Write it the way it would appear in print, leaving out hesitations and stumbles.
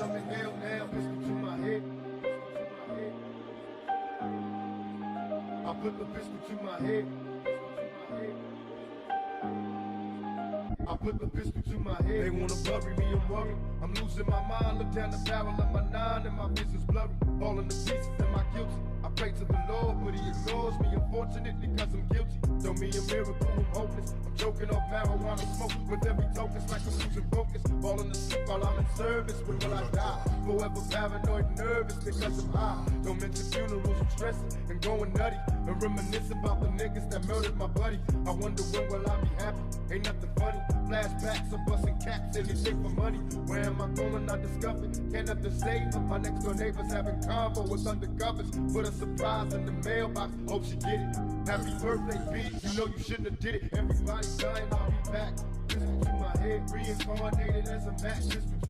I'm in hell now, pistol to my head. I put the pistol to my head. I put the pistol to my head. They wanna bury me, I'm worried. I'm losing my mind, look down the barrel of my 9 and my vision's blurry. Falling to pieces, am I guilty? I pray to the Lord, but he ignores me, unfortunately, cause I'm guilty. Don't me a miracle, I'm hopeless. I'm choking off marijuana smoke with every token, it's like I'm losing focus. Falling asleep while I'm in service, when will I die? Forever paranoid, nervous because I'm high. Don't mention funerals, I'm stressing and going nutty. And reminisce about the niggas that murdered my buddy. I wonder when will I be happy? Ain't nothing funny. Flashbacks, I'm busting caps, anything for money. Where am I going? I discovered. Can't have to save her. My next door neighbors having convo with undercovers. Put a surprise in the mailbox, hope she get it. Happy birthday, B. You know you shouldn't have did it. Everybody dying, I'll be back. Pistol to my head, reincarnated as a match.